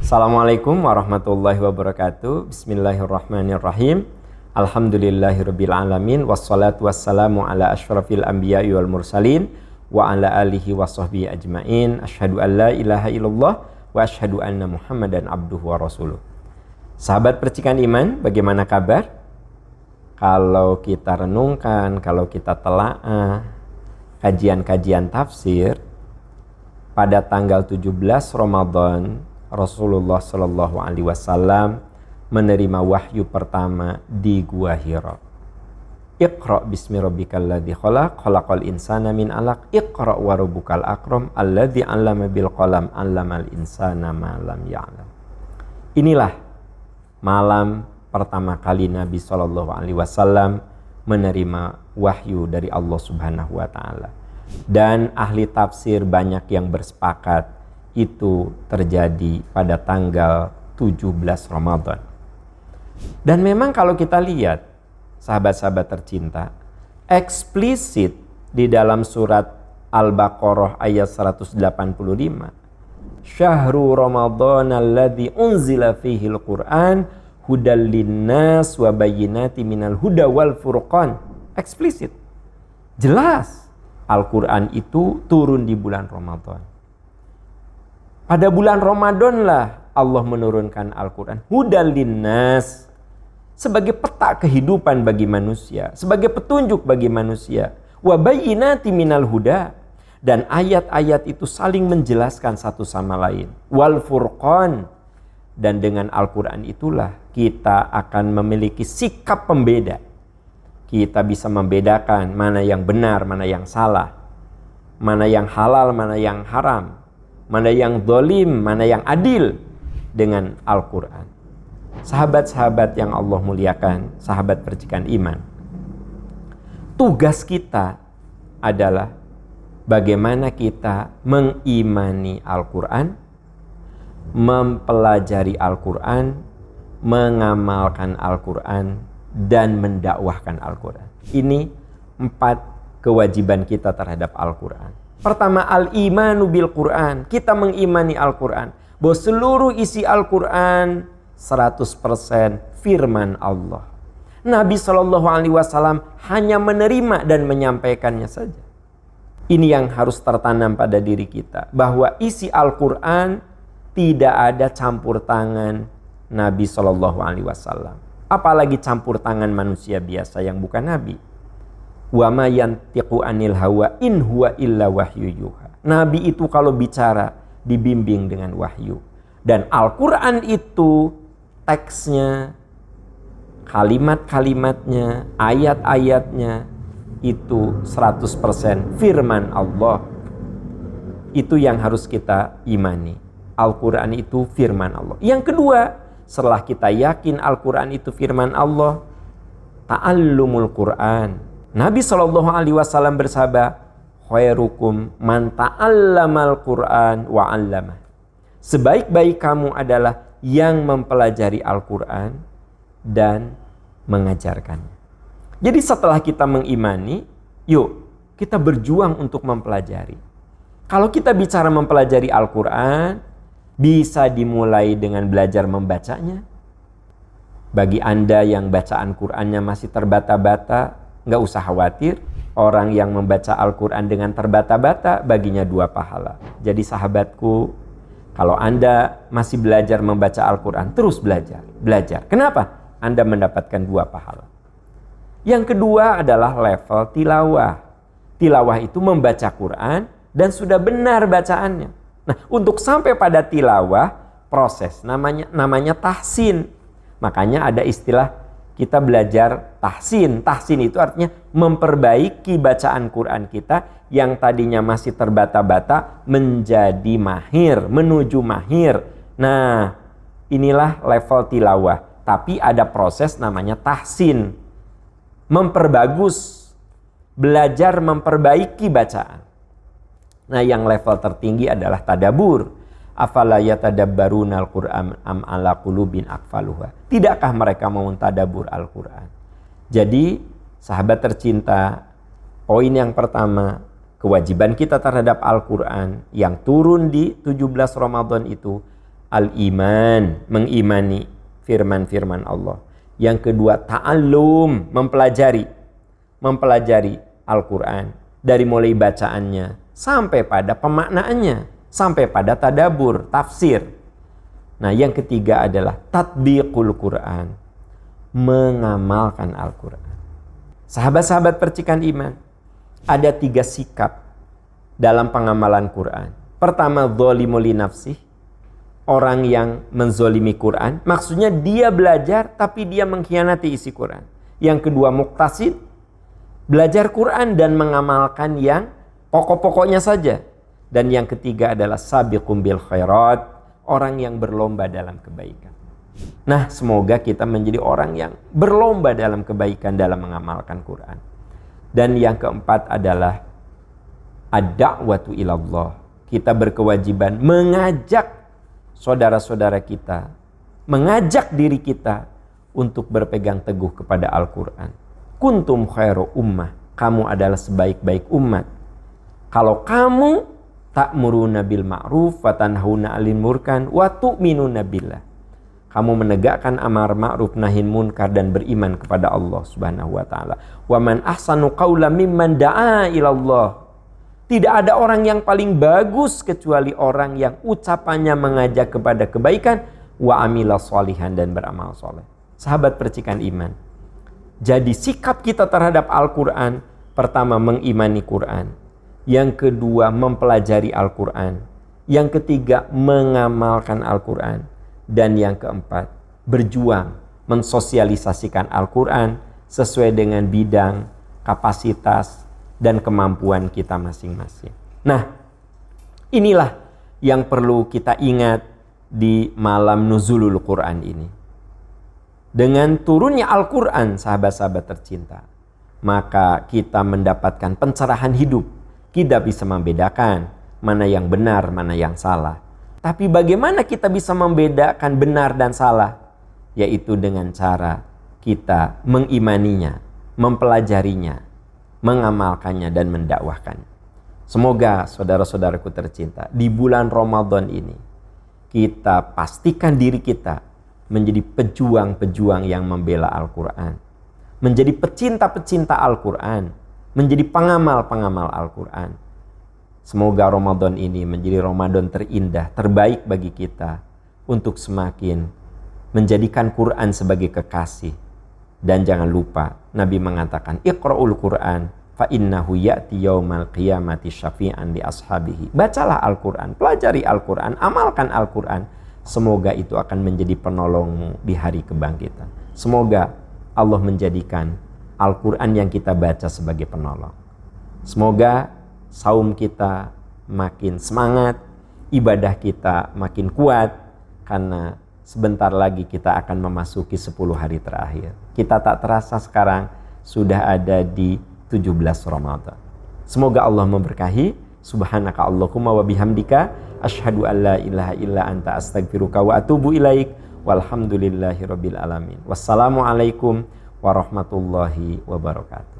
Assalamualaikum warahmatullahi wabarakatuh. Bismillahirrahmanirrahim. Alhamdulillahirabbil alamin wassalatu wassalamu ala asyrafil anbiya'i wal mursalin wa ala alihi wa sahbihi ajmain. Asyhadu an la ilaha illallah wa asyhadu anna Muhammadan abduhu wa rasuluh. Sahabat percikan iman, bagaimana kabar? Kalau kita renungkan, kalau kita telaah kajian-kajian tafsir, pada tanggal 17 Ramadan Rasulullah Shallallahu Alaihi Wasallam menerima wahyu pertama di Gua Hira. Iqra bismi rabbikal ladzi khalaq, khalaqal insana min 'alaq, iqra wa rabbukal akram, alladzi 'allama bil qalam, 'allamal insana ma lam ya'lam. Inilah malam pertama kali Nabi Shallallahu Alaihi Wasallam menerima wahyu dari Allah Subhanahu Wa Taala. Dan ahli tafsir banyak yang bersepakat itu terjadi pada tanggal 17 Ramadan. Dan memang kalau kita lihat, sahabat-sahabat tercinta, eksplisit di dalam surat Al-Baqarah ayat 185, Syahrul Ramadan alladzi unzila fihil Qur'an hudal linnas wa bayyinati minal huda wal furqan. Eksplisit, jelas Al-Quran itu turun di bulan Ramadan. Pada bulan Ramadan lah Allah menurunkan Al-Quran. Hudal linnas, sebagai peta kehidupan bagi manusia, sebagai petunjuk bagi manusia. Wa bayyinati minal huda, dan ayat-ayat itu saling menjelaskan satu sama lain. Wal furqan, dan dengan Al-Quran itulah kita akan memiliki sikap pembeda. Kita bisa membedakan mana yang benar, mana yang salah, mana yang halal, mana yang haram, mana yang zalim, mana yang adil dengan Al-Quran. Sahabat-sahabat yang Allah muliakan, sahabat percikan iman, tugas kita adalah bagaimana kita mengimani Al-Quran, mempelajari Al-Quran, mengamalkan Al-Quran, dan mendakwahkan Al-Quran. Ini 4 kewajiban kita terhadap Al-Quran. Pertama, al-imanu bil Quran. Kita mengimani Al-Quran, bahwa seluruh isi Al-Quran 100% firman Allah. Nabi Shallallahu Alaihi Wasallam hanya menerima dan menyampaikannya saja. Ini yang harus tertanam pada diri kita, bahwa isi Al-Quran tidak ada campur tangan Nabi Shallallahu Alaihi Wasallam. Apalagi campur tangan manusia biasa yang bukan Nabi. Wa ma yantiqu anil hawa in huwa illa wahyu yuha. Nabi itu kalau bicara dibimbing dengan wahyu. Dan Al-Quran itu teksnya, kalimat-kalimatnya, ayat-ayatnya itu 100% firman Allah. Itu yang harus kita imani. Al-Quran itu firman Allah. Yang kedua, setelah kita yakin Al-Quran itu firman Allah, ta'allumul Quran. Nabi Shallallahu Alaihi Wasallam bersabda, khairukum man ta'allamal Quran wa 'allamah. Sebaik-baik kamu adalah yang mempelajari Al-Quran dan mengajarkannya. Jadi setelah kita mengimani, yuk kita berjuang untuk mempelajari. Kalau kita bicara mempelajari Al-Quran, bisa dimulai dengan belajar membacanya. Bagi Anda yang bacaan Qur'annya masih terbata-bata, nggak usah khawatir. Orang yang membaca Al-Quran dengan terbata-bata, baginya 2 pahala. Jadi sahabatku, kalau Anda masih belajar membaca Al-Quran, terus belajar. Kenapa? Anda mendapatkan 2 pahala. Yang kedua adalah level tilawah. Tilawah itu membaca Quran dan sudah benar bacaannya. Nah, untuk sampai pada tilawah, proses namanya tahsin. Makanya ada istilah kita belajar tahsin. Tahsin itu artinya memperbaiki bacaan Quran kita yang tadinya masih terbata-bata menjadi mahir, menuju mahir. Nah, inilah level tilawah. Tapi ada proses namanya tahsin. Memperbagus, belajar memperbaiki bacaan. Nah, yang level tertinggi adalah tadabur. Afala yatadabbarunal Qur'an am ala qulubin aqfaluha. Tidakkah mereka mau tadabur Al-Quran? Jadi, sahabat tercinta, poin yang pertama, kewajiban kita terhadap Al-Quran yang turun di 17 Ramadan itu al-iman, mengimani firman-firman Allah. Yang kedua, ta'allum, mempelajari Al-Quran dari mulai bacaannya sampai pada pemaknaannya, sampai pada tadabbur, tafsir. Nah, yang ketiga adalah tatbiqul Quran, mengamalkan Al-Quran. Sahabat-sahabat percikan iman, ada 3 sikap dalam pengamalan Quran. Pertama, dzalimu li nafsih, orang yang menzolimi Quran, maksudnya dia belajar tapi dia mengkhianati isi Quran. Yang kedua, muqtasid, belajar Quran dan mengamalkan yang pokok-pokoknya saja. Dan yang ketiga adalah sabiqum bil khairat, orang yang berlomba dalam kebaikan. Nah, semoga kita menjadi orang yang berlomba dalam kebaikan dalam mengamalkan Quran. Dan yang keempat adalah ad-da'watu ilallah. Kita berkewajiban mengajak saudara-saudara kita, mengajak diri kita untuk berpegang teguh kepada Al-Quran. Kuntum khairu ummah, kamu adalah sebaik-baik umat. Kalau kamu ta'muruna bil ma'ruf wa tanhauna 'anil munkar wa tu'minuna billah. Kamu menegakkan amar ma'ruf nahi munkar dan beriman kepada Allah Subhanahu wa taala. Wa man ahsanu qawlan mimman da'a ila Allah. Tidak ada orang yang paling bagus kecuali orang yang ucapannya mengajak kepada kebaikan wa amila sholihan dan beramal soleh. Sahabat percikan iman. Jadi sikap kita terhadap Al-Quran, pertama mengimani Quran, yang kedua mempelajari Al-Quran, yang ketiga mengamalkan Al-Quran, dan yang keempat berjuang mensosialisasikan Al-Quran sesuai dengan bidang, kapasitas, dan kemampuan kita masing-masing. Nah, inilah yang perlu kita ingat di malam nuzulul Quran ini. Dengan turunnya Al-Quran, sahabat-sahabat tercinta, maka kita mendapatkan pencerahan hidup. Kita bisa membedakan mana yang benar, mana yang salah. Tapi bagaimana kita bisa membedakan benar dan salah? Yaitu dengan cara kita mengimaninya, mempelajarinya, mengamalkannya dan mendakwahkannya. Semoga saudara-saudaraku tercinta, di bulan Ramadan ini kita pastikan diri kita menjadi pejuang-pejuang yang membela Al-Quran, menjadi pecinta-pecinta Al-Quran, menjadi pengamal-pengamal Al-Quran. Semoga Ramadan ini menjadi Ramadan terindah, terbaik bagi kita untuk semakin menjadikan Quran sebagai kekasih. Dan jangan lupa, Nabi mengatakan, Iqra'ul Quran fa innahu ya'ti yaumal qiyamati syafi'an li ashabihi. Bacalah Al-Quran, pelajari Al-Quran, amalkan Al-Quran. Semoga itu akan menjadi penolongmu di hari kebangkitan. Semoga Allah menjadikan Al-Quran yang kita baca sebagai penolong. Semoga saum kita makin semangat, ibadah kita makin kuat, karena sebentar lagi kita akan memasuki 10 hari terakhir. Kita tak terasa sekarang sudah ada di 17 Ramadan. Semoga Allah memberkahi. Subhanaka Allahumma wa bihamdika asyhadu an la ilaha illa anta astaghfiruka wa atubu ilaik. Walhamdulillahi rabbil alamin. Wassalamualaikum warahmatullahi wabarakatuh.